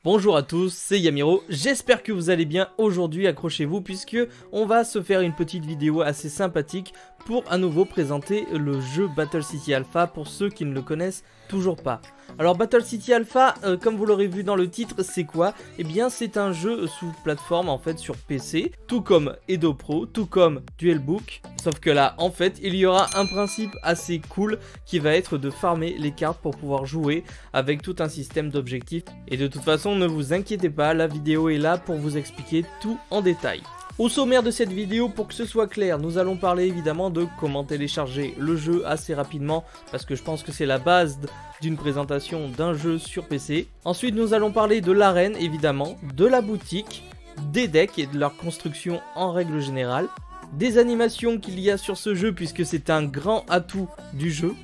Bonjour à tous, c'est Yamiro, j'espère que vous allez bien. Aujourd'hui, accrochez-vous puisque on va se faire une petite vidéo assez sympathique pour à nouveau présenter le jeu Battle City Alpha pour ceux qui ne le connaissent toujours pas. Alors Battle City Alpha, comme vous l'aurez vu dans le titre, c'est quoi? Eh bien c'est un jeu sous plateforme en fait sur PC, tout comme Edo Pro, tout comme Duelbook, sauf que là en fait il y aura un principe assez cool qui va être de farmer les cartes pour pouvoir jouer avec tout un système d'objectifs. Et de toute façon ne vous inquiétez pas, la vidéo est là pour vous expliquer tout en détail. Au sommaire de cette vidéo, pour que ce soit clair, nous allons parler évidemment de comment télécharger le jeu assez rapidement, parce que je pense que c'est la base d'une présentation d'un jeu sur PC. Ensuite, nous allons parler de l'arène évidemment, de la boutique, des decks et de leur construction en règle générale, des animations qu'il y a sur ce jeu puisque c'est un grand atout du jeu,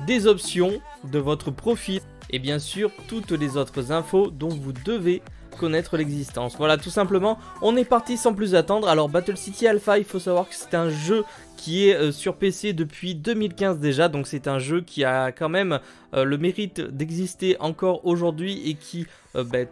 des options, de votre profil et bien sûr toutes les autres infos dont vous devez connaître l'existence. Voilà, tout simplement, on est parti sans plus attendre. Alors Battle City Alpha, il faut savoir que c'est un jeu qui est sur PC depuis 2015 déjà, donc c'est un jeu qui a quand même le mérite d'exister encore aujourd'hui et qui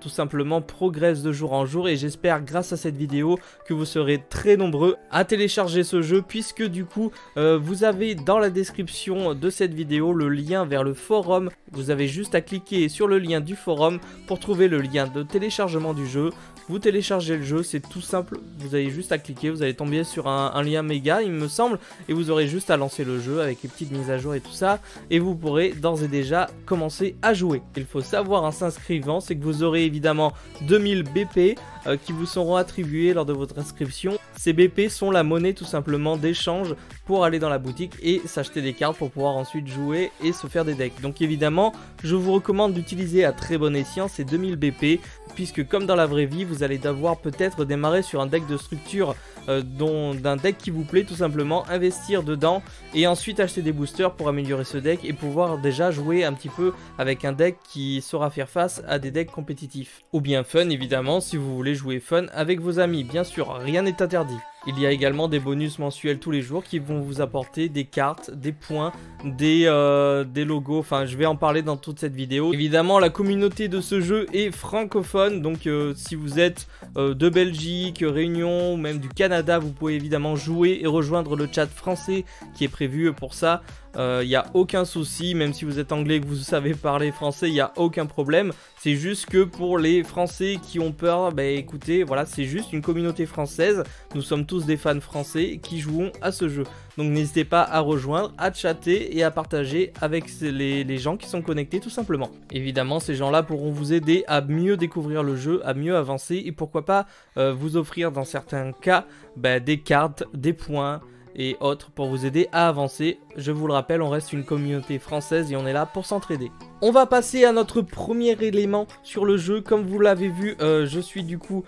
tout simplement progresse de jour en jour. Et j'espère grâce à cette vidéo que vous serez très nombreux à télécharger ce jeu, puisque du coup vous avez dans la description de cette vidéo le lien vers le forum. Vous avez juste à cliquer sur le lien du forum pour trouver le lien de téléchargement du jeu. Vous téléchargez le jeu, c'est tout simple, vous avez juste à cliquer, vous allez tomber sur un lien méga il me semble, et vous aurez juste à lancer le jeu avec les petites mises à jour et tout ça, et vous pourrez d'ores et déjà commencer à jouer. Il faut savoir en s'inscrivant, c'est que vous aurez évidemment 2000 BP qui vous seront attribués lors de votre inscription. Ces BP sont la monnaie tout simplement d'échange pour aller dans la boutique et s'acheter des cartes pour pouvoir ensuite jouer et se faire des decks. Donc évidemment, je vous recommande d'utiliser à très bon escient ces 2000 BP, puisque comme dans la vraie vie, vous allez devoir peut-être démarrer sur un deck de structure d'un deck qui vous plaît tout simplement, investir dedans et ensuite acheter des boosters pour améliorer ce deck et pouvoir déjà jouer un petit peu avec un deck qui saura faire face à des decks compétitifs. Ou bien fun évidemment, si vous voulez jouer fun avec vos amis, bien sûr, rien n'est interdit. Il y a également des bonus mensuels tous les jours qui vont vous apporter des cartes, des points, des logos, enfin je vais en parler dans toute cette vidéo. Évidemment la communauté de ce jeu est francophone, donc si vous êtes de Belgique, Réunion ou même du Canada, vous pouvez évidemment jouer et rejoindre le chat français qui est prévu pour ça. Il n'y a aucun souci, même si vous êtes anglais et que vous savez parler français, il n'y a aucun problème. C'est juste que pour les Français qui ont peur, écoutez, voilà, c'est juste une communauté française. Nous sommes tous des fans français qui jouons à ce jeu. Donc n'hésitez pas à rejoindre, à chatter et à partager avec les gens qui sont connectés tout simplement. Évidemment, ces gens-là pourront vous aider à mieux découvrir le jeu, à mieux avancer et pourquoi pas vous offrir dans certains cas des cartes, des points et autres pour vous aider à avancer. Je vous le rappelle, on reste une communauté française et on est là pour s'entraider. On va passer à notre premier élément sur le jeu. Comme vous l'avez vu, je suis du coup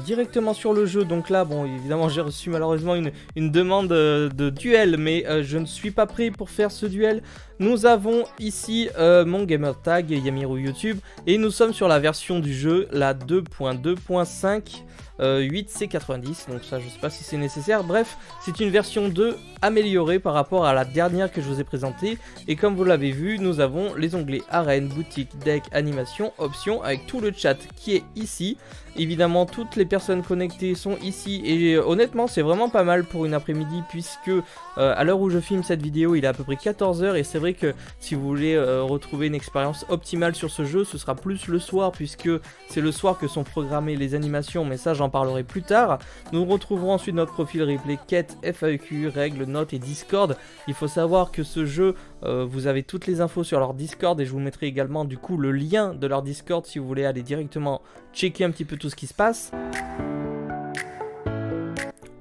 directement sur le jeu. Donc là, bon, évidemment, j'ai reçu malheureusement une demande de duel, mais je ne suis pas prêt pour faire ce duel. Nous avons ici mon gamer tag Yamiro YouTube et nous sommes sur la version du jeu, la 2.2.5. 8C90, donc ça je sais pas si c'est nécessaire. Bref, c'est une version 2 améliorée par rapport à la dernière que je vous ai présentée. Et comme vous l'avez vu, nous avons les onglets arène, boutique, deck, animation, options, avec tout le chat qui est ici. Évidemment, toutes les personnes connectées sont ici et honnêtement, c'est vraiment pas mal pour une après-midi puisque à l'heure où je filme cette vidéo, il est à peu près 14 h et c'est vrai que si vous voulez retrouver une expérience optimale sur ce jeu, ce sera plus le soir puisque c'est le soir que sont programmées les animations, mais ça j'en parlerai plus tard. Nous retrouverons ensuite notre profil replay, quête, FAQ, règles, notes et Discord. Il faut savoir que ce jeu, vous avez toutes les infos sur leur Discord et je vous mettrai également du coup le lien de leur Discord si vous voulez aller directement checker un petit peu tout ce qui se passe.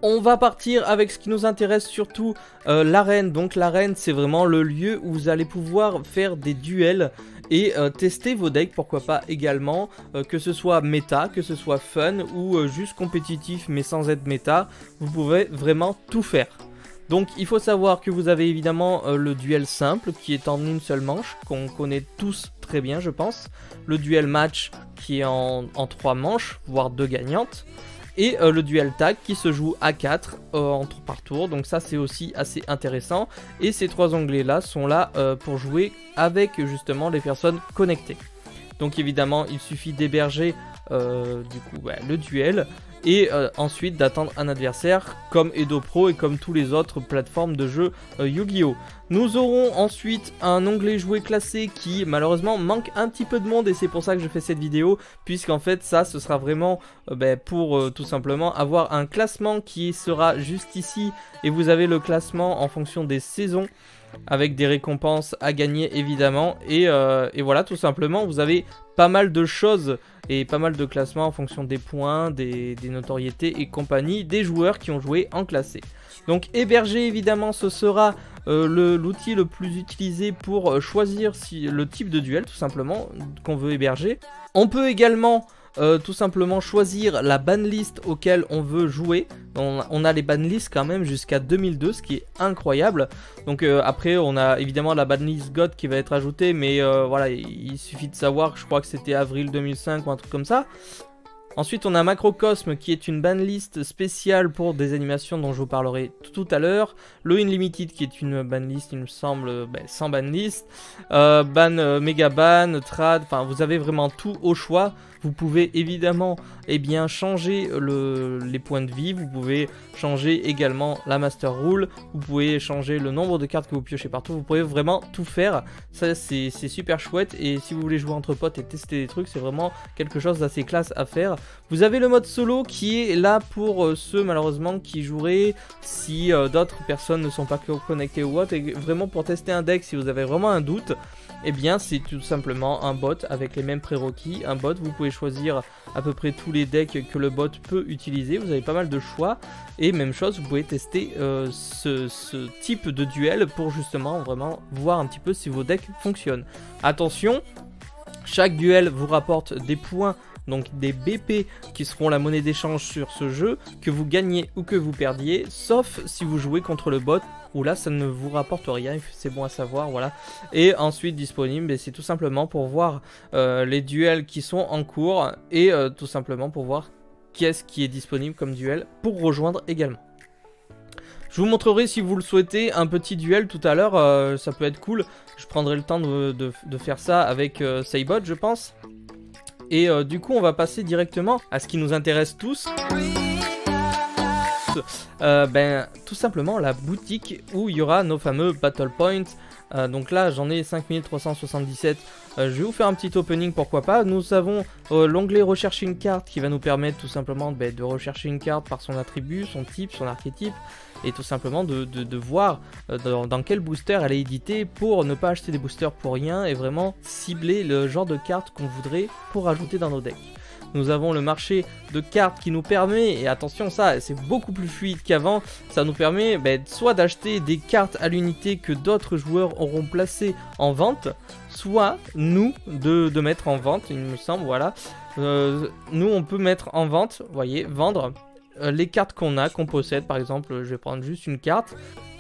On va partir avec ce qui nous intéresse surtout, l'arène. Donc l'arène, c'est vraiment le lieu où vous allez pouvoir faire des duels et tester vos decks, pourquoi pas également, que ce soit méta, que ce soit fun ou juste compétitif mais sans être méta, vous pouvez vraiment tout faire. Donc il faut savoir que vous avez évidemment le duel simple qui est en une seule manche, qu'on connaît tous très bien je pense. Le duel match qui est en 3 manches, voire 2 gagnantes. Et le duel tag qui se joue à 4 par tour, donc ça c'est aussi assez intéressant. Et ces 3 onglets là sont là pour jouer avec justement les personnes connectées. Donc évidemment il suffit d'héberger du coup le duel et ensuite d'attendre un adversaire comme Edo Pro et comme tous les autres plateformes de jeux Yu-Gi-Oh! Nous aurons ensuite un onglet jouets classés qui malheureusement manque un petit peu de monde et c'est pour ça que je fais cette vidéo, puisqu'en fait ça ce sera vraiment pour tout simplement avoir un classement qui sera juste ici et vous avez le classement en fonction des saisons avec des récompenses à gagner évidemment et voilà, tout simplement vous avez pas mal de choses et pas mal de classements en fonction des points, des notoriétés et compagnie des joueurs qui ont joué en classé. Donc héberger évidemment ce sera l'outil le plus utilisé pour choisir le type de duel tout simplement qu'on veut héberger. On peut également tout simplement choisir la banlist auquel on veut jouer. On a les banlists quand même jusqu'à 2002, ce qui est incroyable. Donc après on a évidemment la banlist God qui va être ajoutée, mais voilà, il suffit de savoir que je crois que c'était avril 2005 ou un truc comme ça. Ensuite on a Macrocosm qui est une banlist spéciale pour des animations dont je vous parlerai tout à l'heure. Le Unlimited qui est une banlist il me semble sans banlist. Megaban, Trad, enfin vous avez vraiment tout au choix. Vous pouvez évidemment changer les points de vie, vous pouvez changer également la Master Rule, vous pouvez changer le nombre de cartes que vous piochez partout, vous pouvez vraiment tout faire. Ça c'est super chouette et si vous voulez jouer entre potes et tester des trucs, c'est vraiment quelque chose d'assez classe à faire. Vous avez le mode solo qui est là pour ceux malheureusement qui joueraient si d'autres personnes ne sont pas connectées ou autre, et vraiment pour tester un deck si vous avez vraiment un doute. Eh bien c'est tout simplement un bot avec les mêmes prérequis, un bot, vous pouvez choisir à peu près tous les decks que le bot peut utiliser, vous avez pas mal de choix, et même chose, vous pouvez tester ce type de duel pour justement vraiment voir un petit peu si vos decks fonctionnent. Attention, chaque duel vous rapporte des points, donc des BP qui seront la monnaie d'échange sur ce jeu, que vous gagnez ou que vous perdiez, sauf si vous jouez contre le bot, où là ça ne vous rapporte rien, c'est bon à savoir, voilà. Et ensuite disponible, c'est tout simplement pour voir les duels qui sont en cours et tout simplement pour voir qu'est-ce qui est disponible comme duel pour rejoindre également. Je vous montrerai si vous le souhaitez un petit duel tout à l'heure, ça peut être cool. Je prendrai le temps de faire ça avec Saibot je pense. Et du coup on va passer directement à ce qui nous intéresse tous. Tout simplement la boutique où il y aura nos fameux Battle Points. Donc là j'en ai 5377. Je vais vous faire un petit opening, pourquoi pas. Nous avons l'onglet rechercher une carte qui va nous permettre tout simplement de rechercher une carte par son attribut, son type, son archétype, et tout simplement de voir dans quel booster elle est éditée pour ne pas acheter des boosters pour rien et vraiment cibler le genre de carte qu'on voudrait pour ajouter dans nos decks. Nous avons le marché de cartes qui nous permet, et attention ça c'est beaucoup plus fluide qu'avant, ça nous permet soit d'acheter des cartes à l'unité que d'autres joueurs auront placées en vente, soit nous de mettre en vente, il me semble, voilà. Nous on peut mettre en vente, vous voyez, vendre les cartes qu'on possède. Par exemple je vais prendre juste une carte,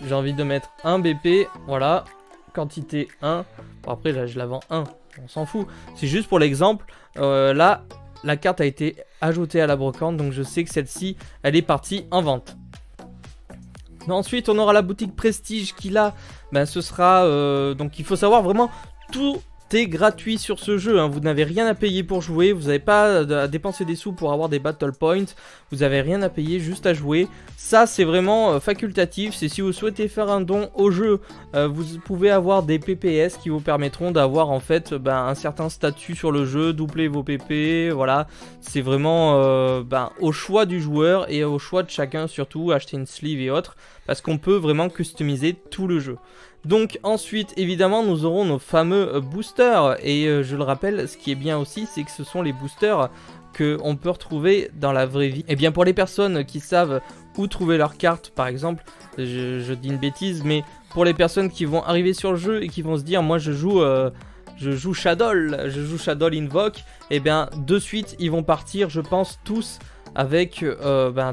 j'ai envie de mettre un BP, voilà, quantité 1, bon, après là je la vends 1, on s'en fout, c'est juste pour l'exemple. Là la carte a été ajoutée à la brocante, donc je sais que celle-ci, elle est partie en vente. Ensuite, on aura la boutique Prestige qui là, ce sera... donc il faut savoir vraiment, tout est gratuit sur ce jeu, hein. Vous n'avez rien à payer pour jouer, vous n'avez pas à dépenser des sous pour avoir des battle points, vous n'avez rien à payer, juste à jouer. Ça c'est vraiment facultatif, c'est si vous souhaitez faire un don au jeu, vous pouvez avoir des PPS qui vous permettront d'avoir en fait un certain statut sur le jeu, doubler vos PP, voilà. C'est vraiment au choix du joueur et au choix de chacun, surtout acheter une sleeve et autres, parce qu'on peut vraiment customiser tout le jeu. Donc ensuite évidemment nous aurons nos fameux boosters, et je le rappelle, ce qui est bien aussi c'est que ce sont les boosters qu'on peut retrouver dans la vraie vie. Et bien pour les personnes qui savent où trouver leurs cartes, par exemple, je dis une bêtise, mais pour les personnes qui vont arriver sur le jeu et qui vont se dire moi je joue Shadow Invoke, et bien de suite ils vont partir je pense tous avec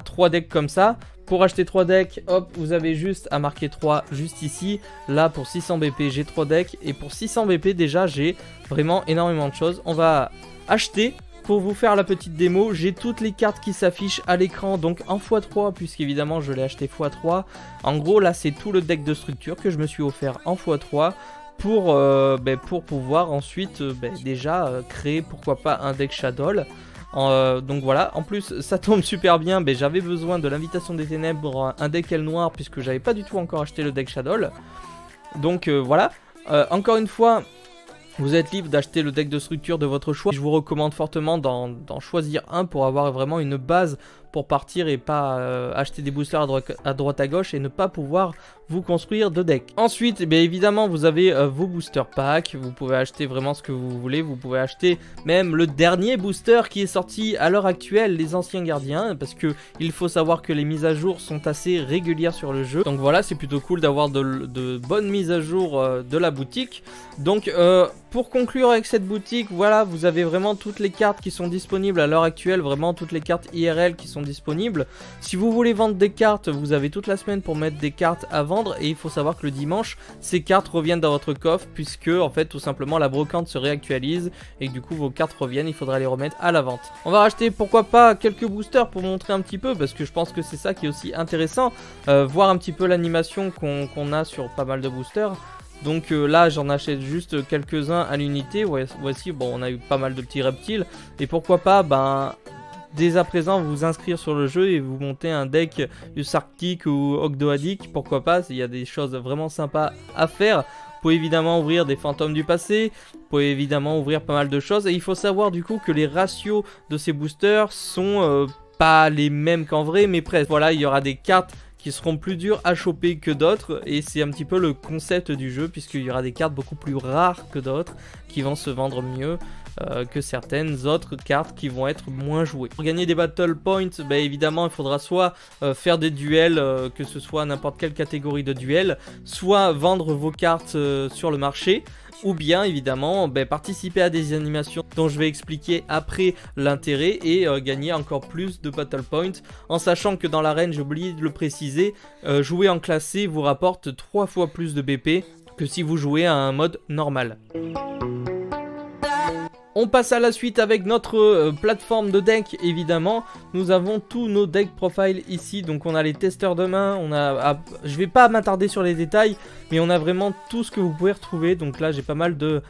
3 decks comme ça. Pour acheter 3 decks, hop, vous avez juste à marquer 3 juste ici. Là, pour 600 BP, j'ai 3 decks. Et pour 600 BP, déjà, j'ai vraiment énormément de choses. On va acheter, pour vous faire la petite démo, j'ai toutes les cartes qui s'affichent à l'écran, donc en x3, puisqu'évidemment, je l'ai acheté x3. En gros, là, c'est tout le deck de structure que je me suis offert en x3. pour pouvoir ensuite déjà créer pourquoi pas un deck Shadow. Donc voilà, en plus ça tombe super bien, j'avais besoin de l'invitation des ténèbres, un deck aile noire, puisque j'avais pas du tout encore acheté le deck Shadow. Donc voilà, encore une fois, vous êtes libre d'acheter le deck de structure de votre choix. Je vous recommande fortement d'en choisir un pour avoir vraiment une base pour partir et pas acheter des boosters à droite à gauche et ne pas pouvoir vous construire de deck. Ensuite, bien évidemment, vous avez vos booster packs. Vous pouvez acheter vraiment ce que vous voulez. Vous pouvez acheter même le dernier booster qui est sorti à l'heure actuelle, les anciens gardiens, parce que il faut savoir que les mises à jour sont assez régulières sur le jeu. Donc voilà, c'est plutôt cool d'avoir de bonnes mises à jour de la boutique. Donc pour conclure avec cette boutique, voilà, vous avez vraiment toutes les cartes qui sont disponibles à l'heure actuelle, vraiment toutes les cartes IRL qui sont disponibles. Si vous voulez vendre des cartes, vous avez toute la semaine pour mettre des cartes à vendre, et il faut savoir que le dimanche, ces cartes reviennent dans votre coffre, puisque en fait tout simplement la brocante se réactualise et que du coup vos cartes reviennent, il faudra les remettre à la vente. On va racheter pourquoi pas quelques boosters pour montrer un petit peu, parce que je pense que c'est ça qui est aussi intéressant, voir un petit peu l'animation qu'on a sur pas mal de boosters. Donc là j'en achète juste quelques-uns à l'unité. Voici, bon, on a eu pas mal de petits reptiles, et pourquoi pas dès à présent vous inscrire sur le jeu et vous monter un deck Usarctic ou Ogdoadic, pourquoi pas, il y a des choses vraiment sympas à faire. Vous pouvez évidemment ouvrir des fantômes du passé, vous pouvez évidemment ouvrir pas mal de choses, et il faut savoir du coup que les ratios de ces boosters sont pas les mêmes qu'en vrai, mais presque. Voilà, il y aura des cartes qui seront plus dures à choper que d'autres, et c'est un petit peu le concept du jeu, puisqu'il y aura des cartes beaucoup plus rares que d'autres qui vont se vendre mieux que certaines autres cartes qui vont être moins jouées. Pour gagner des battle points, évidemment il faudra soit faire des duels, que ce soit n'importe quelle catégorie de duel, soit vendre vos cartes sur le marché, ou bien évidemment participer à des animations dont je vais expliquer après l'intérêt, et gagner encore plus de battle points, en sachant que dans l'arène, j'ai oublié de le préciser, jouer en classé vous rapporte 3 fois plus de BP que si vous jouez à un mode normal. On passe à la suite avec notre plateforme de deck. Évidemment, nous avons tous nos deck profiles ici. Donc on a les testeurs de main, je vais pas m'attarder sur les détails, mais on a vraiment tout ce que vous pouvez retrouver. Donc là j'ai pas mal de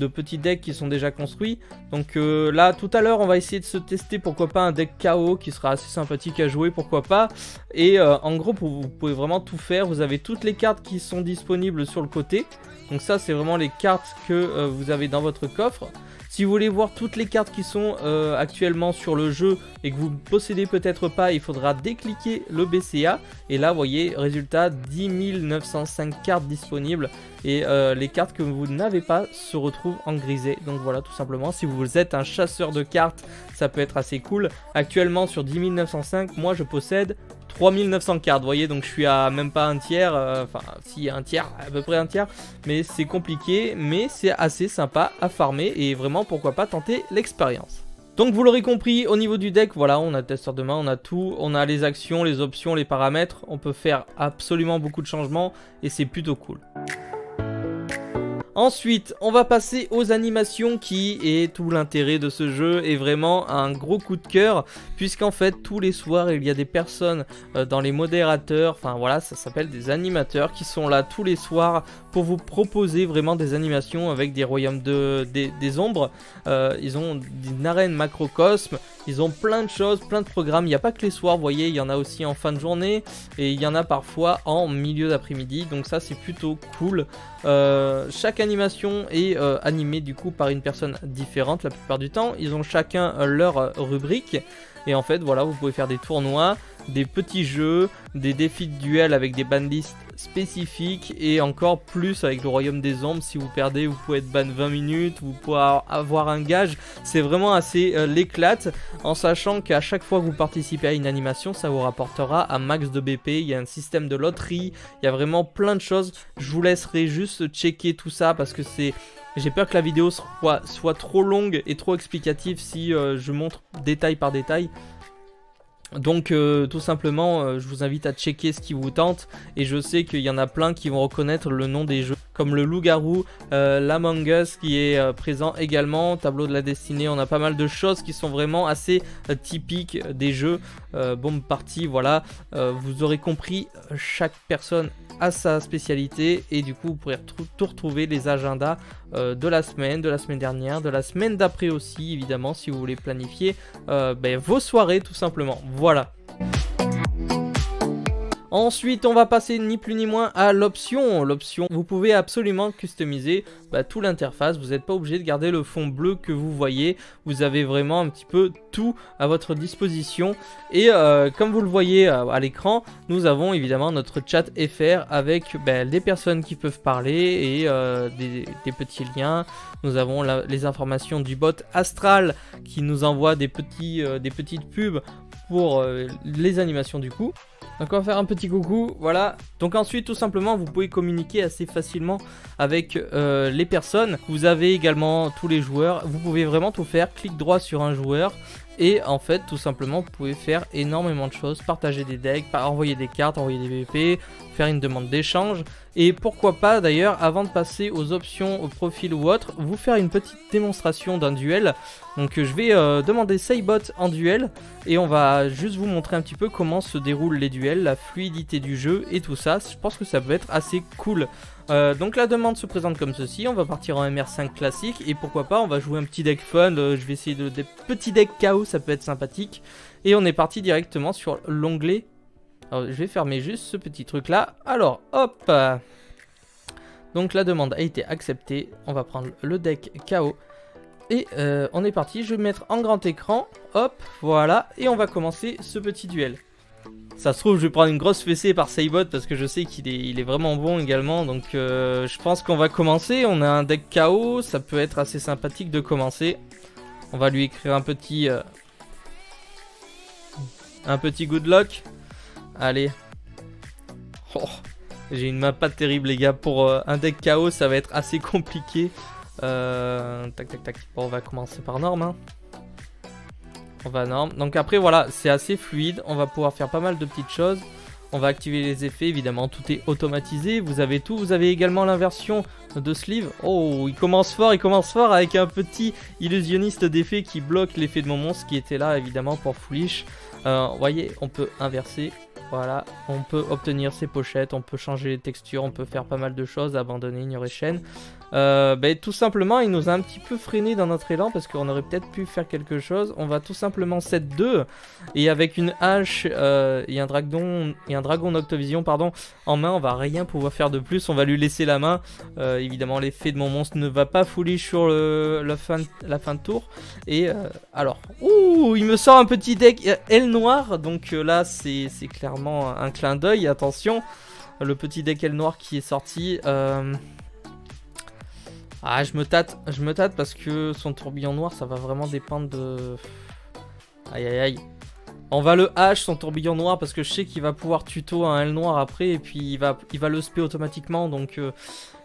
petits decks qui sont déjà construits. Donc là tout à l'heure on va essayer de se tester, pourquoi pas un deck KO qui sera assez sympathique à jouer, pourquoi pas. Et en gros vous pouvez vraiment tout faire. Vous avez toutes les cartes qui sont disponibles sur le côté. Donc ça c'est vraiment les cartes que vous avez dans votre coffre. Si vous voulez voir toutes les cartes qui sont actuellement sur le jeu et que vous ne possédez peut-être pas, il faudra décliquer le BCA. Et là, vous voyez, résultat, 10 905 cartes disponibles. Et les cartes que vous n'avez pas se retrouvent en grisé. Donc voilà, tout simplement, si vous êtes un chasseur de cartes, ça peut être assez cool. Actuellement, sur 10 905, moi, je possède 3900 cartes, vous voyez, donc je suis à même pas un tiers, enfin si un tiers, à peu près un tiers, mais c'est compliqué, mais c'est assez sympa à farmer, et vraiment pourquoi pas tenter l'expérience. Donc vous l'aurez compris, au niveau du deck, voilà, on a testeur de main, on a tout, on a les actions, les options, les paramètres, on peut faire absolument beaucoup de changements, et c'est plutôt cool. Ensuite, on va passer aux animations, qui est tout l'intérêt de ce jeu, et vraiment un gros coup de cœur, puisqu'en fait tous les soirs il y a des personnes dans les modérateurs, enfin voilà, ça s'appelle des animateurs, qui sont là tous les soirs pour vous proposer vraiment des animations avec des royaumes des ombres. Ils ont une arène macrocosme, ils ont plein de choses, plein de programmes. Il n'y a pas que les soirs, vous voyez, il y en a aussi en fin de journée, et il y en a parfois en milieu d'après-midi, donc ça c'est plutôt cool. Chaque animation est animée du coup par une personne différente la plupart du temps. Ils ont chacun leur rubrique, et en fait voilà, vous pouvez faire des tournois, des petits jeux, des défis de duel avec des banlistes spécifiques, et encore plus avec le royaume des ombres. Si vous perdez, vous pouvez être ban 20 minutes, vous pouvez avoir un gage. C'est vraiment assez l'éclate, en sachant qu'à chaque fois que vous participez à une animation, ça vous rapportera un max de BP. Il y a un système de loterie, il y a vraiment plein de choses. Je vous laisserai juste checker tout ça, parce que j'ai peur que la vidéo soit trop longue et trop explicative si je montre détail par détail. Donc tout simplement, je vous invite à checker ce qui vous tente, et je sais qu'il y en a plein qui vont reconnaître le nom des jeux. comme le loup-garou, l'Among Us qui est présent également, tableau de la destinée. On a pas mal de choses qui sont vraiment assez typiques des jeux. Bombe party, voilà, vous aurez compris, chaque personne a sa spécialité et du coup vous pourrez tout retrouver, les agendas de la semaine dernière, de la semaine d'après aussi, évidemment, si vous voulez planifier vos soirées tout simplement. Voilà. Ensuite, on va passer ni plus ni moins à l'option. L'option, vous pouvez absolument customiser tout l'interface. Vous n'êtes pas obligé de garder le fond bleu que vous voyez. Vous avez vraiment un petit peu tout à votre disposition. Et comme vous le voyez à l'écran, nous avons évidemment notre chat FR avec des personnes qui peuvent parler et des petits liens. Nous avons les informations du bot Astral qui nous envoie des petites pubs pour les animations du coup. Donc on va faire un petit coucou, voilà. Donc ensuite tout simplement vous pouvez communiquer assez facilement avec les personnes. Vous avez également tous les joueurs, vous pouvez vraiment tout faire, clic droit sur un joueur. Et en fait tout simplement vous pouvez faire énormément de choses, partager des decks, envoyer des cartes, envoyer des VP, faire une demande d'échange. Et pourquoi pas d'ailleurs, avant de passer aux options, au profil ou autre, vous faire une petite démonstration d'un duel. Donc je vais demander Saybot en duel et on va juste vous montrer un petit peu comment se déroulent les duels, la fluidité du jeu et tout ça. Je pense que ça peut être assez cool. Donc la demande se présente comme ceci, on va partir en MR5 classique et pourquoi pas on va jouer un petit deck fun, je vais essayer des petits decks KO, ça peut être sympathique. Et on est parti directement sur l'onglet. Alors je vais fermer juste ce petit truc là. Alors hop, donc la demande a été acceptée, on va prendre le deck KO. Et on est parti, je vais mettre en grand écran, hop, voilà, et on va commencer ce petit duel. Ça se trouve, je vais prendre une grosse fessée par Saybot parce que je sais qu'il est vraiment bon également. Donc je pense qu'on va commencer. On a un deck KO, ça peut être assez sympathique de commencer. On va lui écrire un petit good luck. Allez. Oh, j'ai une main pas terrible les gars. Pour un deck KO, ça va être assez compliqué. Tac tac tac. Bon, on va commencer par norme. Hein. On va norme. Donc après voilà, c'est assez fluide. On va pouvoir faire pas mal de petites choses. On va activer les effets, évidemment, tout est automatisé. Vous avez tout. Vous avez également l'inversion de sleeve. Oh, il commence fort avec un petit illusionniste d'effet qui bloque l'effet de mon monstre qui était là, évidemment, pour foolish. Vous voyez, on peut inverser. Voilà, on peut obtenir ses pochettes, on peut changer les textures, on peut faire pas mal de choses, abandonner, ignorer chaîne. Tout simplement, il nous a un petit peu freiné dans notre élan parce qu'on aurait peut-être pu faire quelque chose. On va tout simplement set 2 et avec une hache et un dragon Noctovision pardon, en main, on va rien pouvoir faire de plus. On va lui laisser la main. Évidemment, l'effet de mon monstre ne va pas foolish sur la fin de tour. Et alors, ouh, il me sort un petit deck aile noire. Donc là, c'est clairement un clin d'œil, attention, le petit deck aile noire qui est sorti. Ah, je me tâte parce que son tourbillon noir, ça va vraiment dépendre de... Aïe aïe aïe. On va le hache son tourbillon noir parce que je sais qu'il va pouvoir tuto un aile noir après et puis il va le spé automatiquement, donc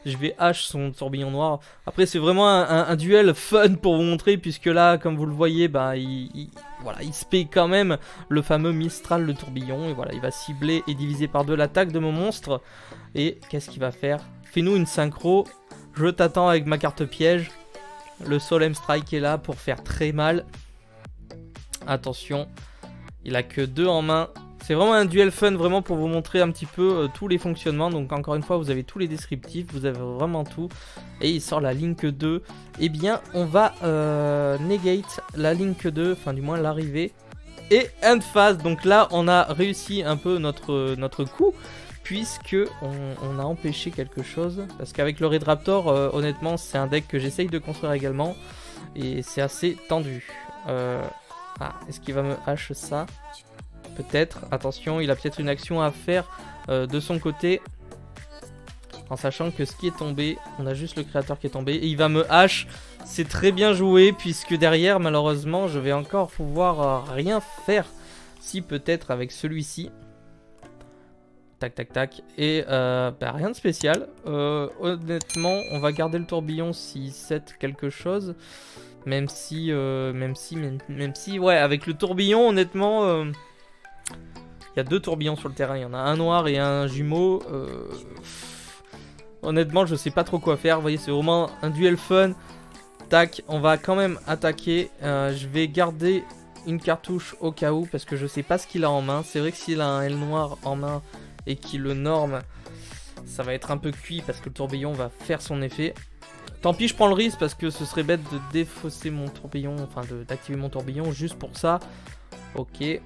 je vais hache son tourbillon noir. Après c'est vraiment un duel fun pour vous montrer puisque là, comme vous le voyez, voilà, il spé quand même le fameux Mistral, le tourbillon, et voilà, il va cibler et diviser par 2 l'attaque de mon monstre. Et qu'est-ce qu'il va faire? Fais-nous une synchro. Je t'attends avec ma carte piège. Le Solemn Strike est là pour faire très mal. Attention, il a que 2 en main. C'est vraiment un duel fun, vraiment pour vous montrer un petit peu tous les fonctionnements. Donc encore une fois, vous avez tous les descriptifs, vous avez vraiment tout. Et il sort la Link 2. Eh bien, on va negate la Link 2, enfin du moins l'arrivée. Et end phase, donc là, on a réussi un peu notre coup. Puisque on a empêché quelque chose. Parce qu'avec le Red Raptor, honnêtement, c'est un deck que j'essaye de construire également. Et c'est assez tendu. Est-ce qu'il va me hache ça? Peut-être. Attention, il a peut-être une action à faire de son côté. En sachant que ce qui est tombé, on a juste le créateur qui est tombé. Et il va me hache. C'est très bien joué. Puisque derrière, malheureusement, je vais encore pouvoir rien faire. Si peut-être avec celui-ci. Tac tac tac, et rien de spécial. Honnêtement, on va garder le tourbillon s'il set quelque chose. Même si, ouais, avec le tourbillon, honnêtement, il y a 2 tourbillons sur le terrain. Il y en a un noir et un jumeau. Honnêtement, je sais pas trop quoi faire. Vous voyez, c'est vraiment un duel fun. Tac, on va quand même attaquer. Je vais garder une cartouche au cas où parce que je sais pas ce qu'il a en main. C'est vrai que s'il a un L noir en main et qu'il le norme, ça va être un peu cuit parce que le tourbillon va faire son effet. Tant pis, je prends le risque parce que ce serait bête de défausser mon tourbillon, enfin d'activer mon tourbillon juste pour ça. Ok.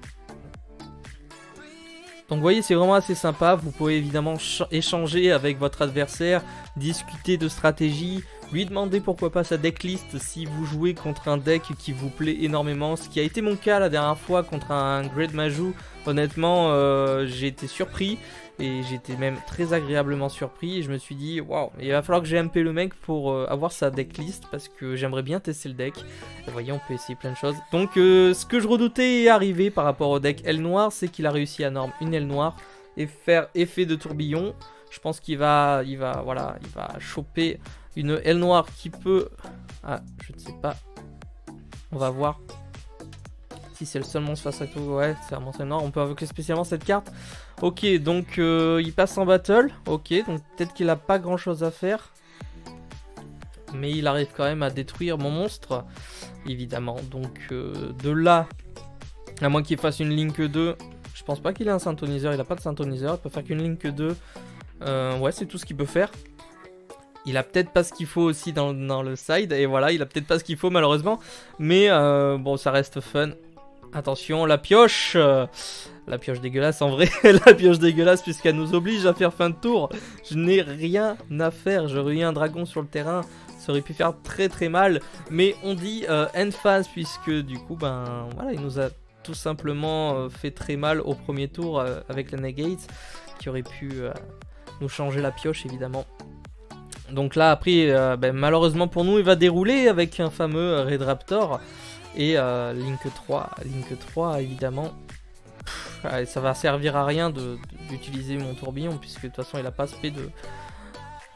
Donc vous voyez, c'est vraiment assez sympa. Vous pouvez évidemment échanger avec votre adversaire, discuter de stratégie, lui demander pourquoi pas sa decklist si vous jouez contre un deck qui vous plaît énormément. Ce qui a été mon cas la dernière fois contre un Great Maju. Honnêtement, j'ai été surpris et j'étais même très agréablement surpris. Et je me suis dit, waouh, il va falloir que j'ai MP le mec pour avoir sa decklist parce que j'aimerais bien tester le deck. Et vous voyez, on peut essayer plein de choses. Donc, ce que je redoutais est arrivé par rapport au deck L noir, c'est qu'il a réussi à norme une L noire et faire effet de tourbillon. Je pense qu'il va choper une L noire qui peut... Ah, je ne sais pas. On va voir si c'est le seul monstre face à tout. Ouais, c'est un monstre noir. On peut invoquer spécialement cette carte. Ok, donc il passe en battle. Ok, donc peut-être qu'il n'a pas grand-chose à faire. Mais il arrive quand même à détruire mon monstre, évidemment. Donc de là, à moins qu'il fasse une Link 2, je pense pas qu'il ait un synthoniseur. Il n'a pas de synthoniseur. Il peut faire qu'une Link 2. Ouais, c'est tout ce qu'il peut faire. Il a peut-être pas ce qu'il faut aussi dans le side. Et voilà, il a peut-être pas ce qu'il faut malheureusement. Mais bon, ça reste fun. Attention, la pioche. La pioche dégueulasse en vrai. La pioche dégueulasse puisqu'elle nous oblige à faire fin de tour. Je n'ai rien à faire. J'aurais eu un dragon sur le terrain. Ça aurait pu faire très très mal. Mais on dit end phase puisque du coup, ben voilà, il nous a tout simplement fait très mal au premier tour avec la negate. Qui aurait pu nous changer la pioche évidemment. Donc là après ben, malheureusement pour nous il va dérouler avec un fameux Red Raptor et Link 3 évidemment. Ça va servir à rien d'utiliser mon tourbillon puisque de toute façon il a pas spé de...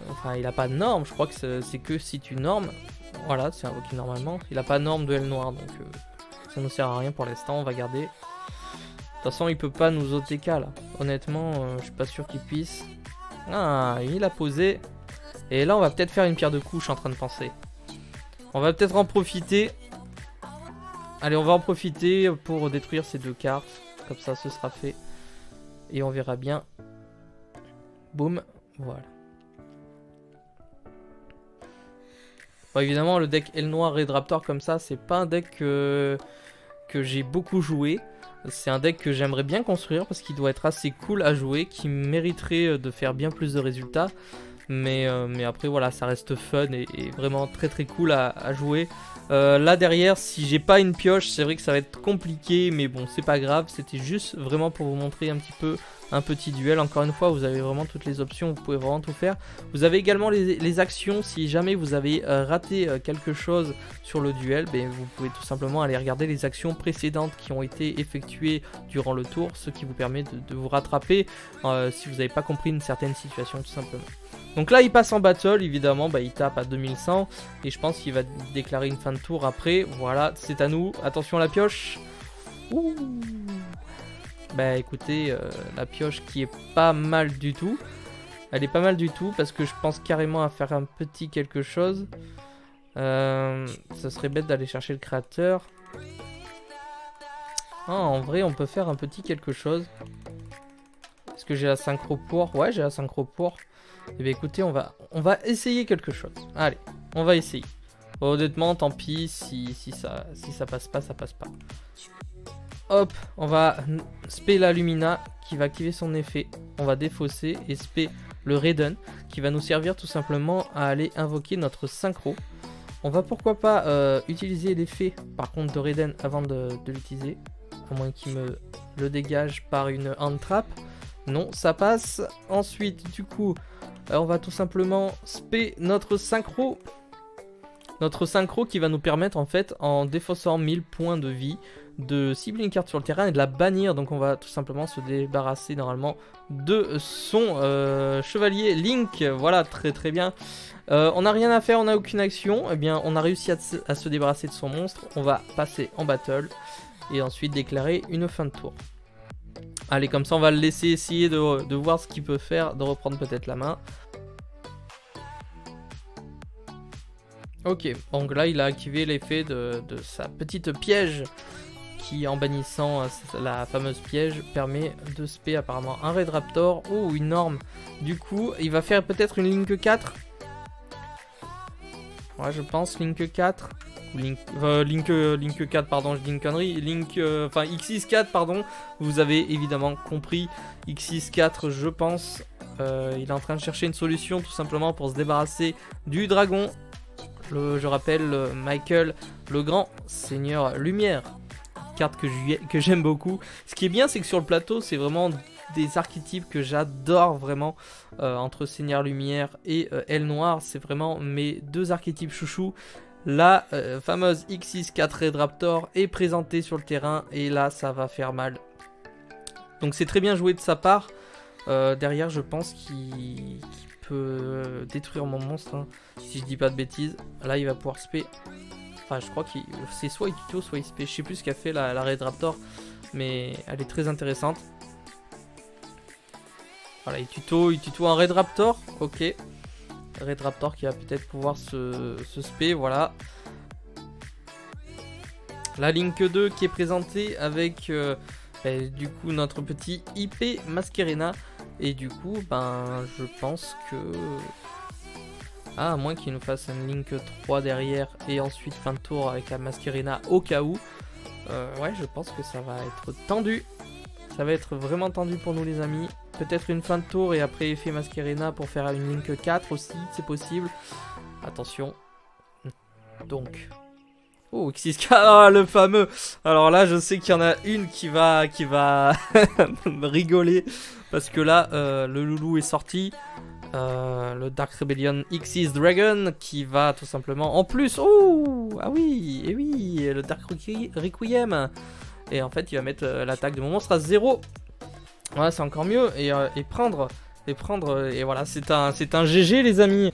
Enfin il a pas de norme, je crois que c'est que si tu normes. Voilà, c'est invoqué normalement. Il a pas de norme de L noir donc ça ne sert à rien pour l'instant, on va garder. De toute façon il peut pas nous OTK là. Honnêtement je suis pas sûr qu'il puisse. Ah il a posé. Et là on va peut-être faire une pierre de coups, je suis en train de penser. On va peut-être en profiter. Allez, on va en profiter pour détruire ces deux cartes. Comme ça ce sera fait. Et on verra bien. Boum, voilà. Bon, évidemment le deck L noir Red Raptor comme ça, c'est pas un deck que j'ai beaucoup joué. C'est un deck que j'aimerais bien construire parce qu'il doit être assez cool à jouer, qui mériterait de faire bien plus de résultats. Mais après voilà, ça reste fun et vraiment très très cool à jouer. Là derrière, si j'ai pas une pioche, c'est vrai que ça va être compliqué, mais bon c'est pas grave. C'était juste vraiment pour vous montrer un petit peu un petit duel. Encore une fois, vous avez vraiment toutes les options, vous pouvez vraiment tout faire. Vous avez également les actions, si jamais vous avez raté quelque chose sur le duel, ben, vous pouvez tout simplement aller regarder les actions précédentes qui ont été effectuées durant le tour, ce qui vous permet de vous rattraper si vous n'avez pas compris une certaine situation tout simplement. Donc là il passe en battle, évidemment bah, il tape à 2100 et je pense qu'il va déclarer une fin de tour après. Voilà, c'est à nous, attention à la pioche. Ouh. Bah écoutez, la pioche qui est pas mal du tout. Elle est pas mal du tout parce que je pense carrément à faire un petit quelque chose. Ça serait bête d'aller chercher le créateur. Ah, en vrai on peut faire un petit quelque chose. Est-ce que j'ai la synchro pour? Ouais, j'ai la synchro pour. Et bien écoutez, on va essayer quelque chose. Allez, on va essayer. Honnêtement, tant pis, si ça passe pas, ça passe pas. Hop, on va spé la Lumina qui va activer son effet. On va défausser et spé le Raiden qui va nous servir tout simplement à aller invoquer notre synchro. On va pourquoi pas utiliser l'effet par contre de Raiden avant de l'utiliser. À moins qu'il me le dégage par une hand trap. Non, ça passe. Ensuite, du coup, on va tout simplement spé notre synchro. Notre synchro qui va nous permettre en fait, en défaussant 1000 points de vie, de cibler une carte sur le terrain et de la bannir. Donc on va tout simplement se débarrasser normalement de son chevalier Link. Voilà, très très bien. On n'a rien à faire, on n'a aucune action. Eh bien, on a réussi à se débarrasser de son monstre. On va passer en battle et ensuite déclarer une fin de tour. Allez, comme ça on va le laisser essayer de voir ce qu'il peut faire, de reprendre peut-être la main. Ok, donc là il a activé l'effet de sa petite piège qui, en bannissant la fameuse piège, permet de spé apparemment un Red Raptor. Oh, une norme. Du coup, il va faire peut-être une Link 4. Ouais, je pense Link 4. Link 4, pardon, je dis une connerie. Enfin, X64, pardon. Vous avez évidemment compris. X64, je pense. Il est en train de chercher une solution tout simplement pour se débarrasser du dragon. Je rappelle Michael, le grand seigneur lumière. Carte que j'aime beaucoup. Ce qui est bien, c'est que sur le plateau, c'est vraiment des archétypes que j'adore vraiment. Entre Seigneur Lumière et Aile Noire, c'est vraiment mes deux archétypes chouchous. La fameuse X64 Red Raptor est présentée sur le terrain et là, ça va faire mal. Donc c'est très bien joué de sa part. Derrière, je pense qu'il peut détruire mon monstre, hein, si je dis pas de bêtises. Là, il va pouvoir spé. Enfin, je crois que c'est soit Ituto, soit XP. Je sais plus ce qu'a fait la Red Raptor, mais elle est très intéressante. Voilà, Ituto un Red Raptor. Ok. Red Raptor qui va peut-être pouvoir se spé. Voilà. La Link 2 qui est présentée avec du coup notre petit IP Masquerena. Et du coup, ben, je pense que... Ah, à moins qu'il nous fasse un Link 3 derrière et ensuite fin de tour avec la Masquerena au cas où. Ouais, je pense que ça va être tendu. Ça va être vraiment tendu pour nous les amis. Peut-être une fin de tour et après effet Masquerena pour faire une Link 4 aussi, c'est possible. Attention. Donc... Oh, X6K, ah, le fameux. Alors là, je sais qu'il y en a une qui va rigoler. Parce que là, le loulou est sorti. Le Dark Rebellion Xyz Dragon qui va tout simplement... En plus, oh, ah oui, et oui, le Dark Requiem. Et en fait, il va mettre l'attaque de mon monstre à 0. Voilà, c'est encore mieux. Et prendre. Et voilà, c'est un GG les amis.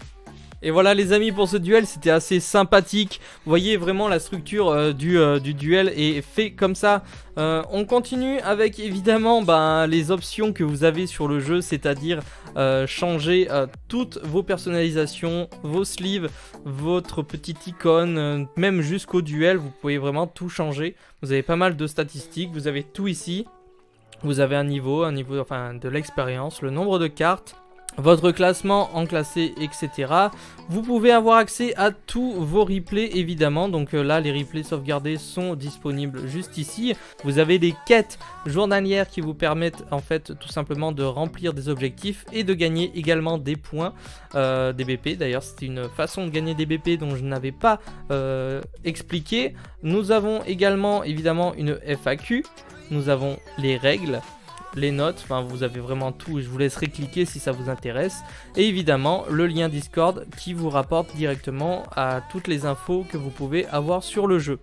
Et voilà les amis, pour ce duel c'était assez sympathique. Vous voyez vraiment la structure du duel est fait comme ça. On continue avec évidemment les options que vous avez sur le jeu, c'est-à-dire changer toutes vos personnalisations, vos sleeves, votre petite icône, même jusqu'au duel, vous pouvez vraiment tout changer. Vous avez pas mal de statistiques, vous avez tout ici. Vous avez un niveau enfin de l'expérience, le nombre de cartes, votre classement en classé, etc. Vous pouvez avoir accès à tous vos replays évidemment. Donc là les replays sauvegardés sont disponibles juste ici. Vous avez des quêtes journalières qui vous permettent en fait tout simplement de remplir des objectifs et de gagner également des points, des BP. D'ailleurs c'était une façon de gagner des BP dont je n'avais pas expliqué. Nous avons également évidemment une FAQ. Nous avons les règles, les notes, enfin vous avez vraiment tout, je vous laisserai cliquer si ça vous intéresse. Et évidemment le lien Discord qui vous rapporte directement à toutes les infos que vous pouvez avoir sur le jeu.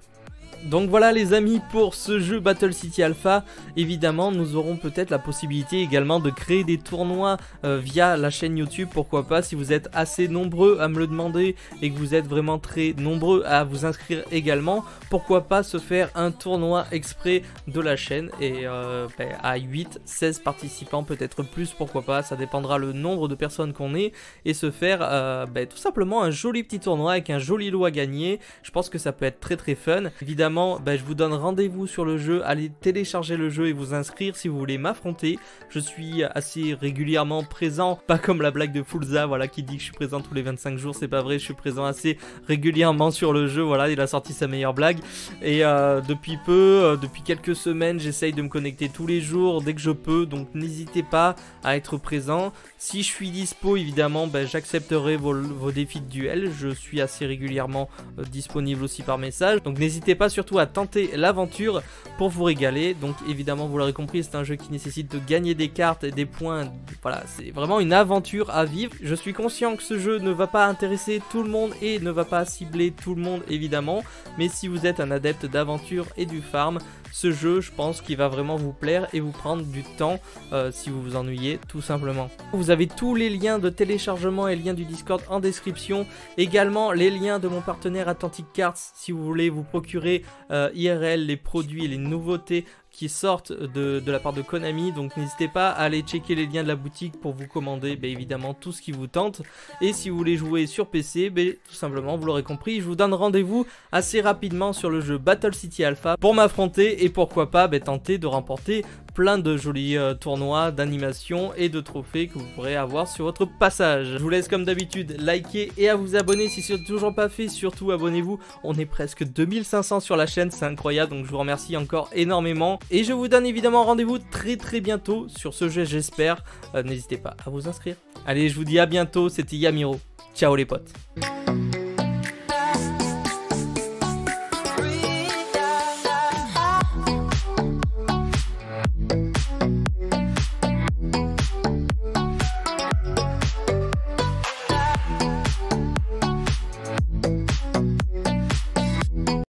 Donc voilà les amis pour ce jeu Battle City Alpha. Évidemment nous aurons peut-être la possibilité également de créer des tournois via la chaîne YouTube, pourquoi pas, si vous êtes assez nombreux à me le demander et que vous êtes vraiment très nombreux à vous inscrire également, pourquoi pas se faire un tournoi exprès de la chaîne et à 8-16 participants, peut-être plus, pourquoi pas, ça dépendra le nombre de personnes qu'on est, et se faire tout simplement un joli petit tournoi avec un joli lot à gagner. Je pense que ça peut être très très fun. Évidemment je vous donne rendez-vous sur le jeu, allez télécharger le jeu et vous inscrire si vous voulez m'affronter. Je suis assez régulièrement présent, pas comme la blague de Fulza, voilà, qui dit que je suis présent tous les 25 jours, c'est pas vrai, je suis présent assez régulièrement sur le jeu, voilà, il a sorti sa meilleure blague. Et depuis quelques semaines, j'essaye de me connecter tous les jours dès que je peux, donc n'hésitez pas à être présent. Si je suis dispo, évidemment, j'accepterai vos défis de duel, je suis assez régulièrement disponible aussi par message, donc n'hésitez pas surtout à tenter l'aventure pour vous régaler. Donc évidemment vous l'aurez compris, c'est un jeu qui nécessite de gagner des cartes et des points, voilà, c'est vraiment une aventure à vivre. Je suis conscient que ce jeu ne va pas intéresser tout le monde et ne va pas cibler tout le monde évidemment, mais si vous êtes un adepte d'aventure et du farm, ce jeu je pense qu'il va vraiment vous plaire et vous prendre du temps si vous vous ennuyez tout simplement. Vous avez tous les liens de téléchargement et liens du Discord en description, également les liens de mon partenaire Atlantic Cards si vous voulez vous procurer IRL les produits et les nouveautés qui sortent de la part de Konami, donc n'hésitez pas à aller checker les liens de la boutique pour vous commander évidemment tout ce qui vous tente. Et si vous voulez jouer sur PC, tout simplement, vous l'aurez compris, je vous donne rendez-vous assez rapidement sur le jeu Battle City Alpha pour m'affronter et pourquoi pas tenter de remporter plein de jolis tournois d'animation et de trophées que vous pourrez avoir sur votre passage. Je vous laisse comme d'habitude liker et à vous abonner si ce n'est toujours pas fait, surtout abonnez-vous, on est presque 2500 sur la chaîne, c'est incroyable, donc je vous remercie encore énormément et je vous donne évidemment rendez-vous très bientôt sur ce jeu, j'espère. N'hésitez pas à vous inscrire. Allez, je vous dis à bientôt, c'était Yamiro, ciao les potes.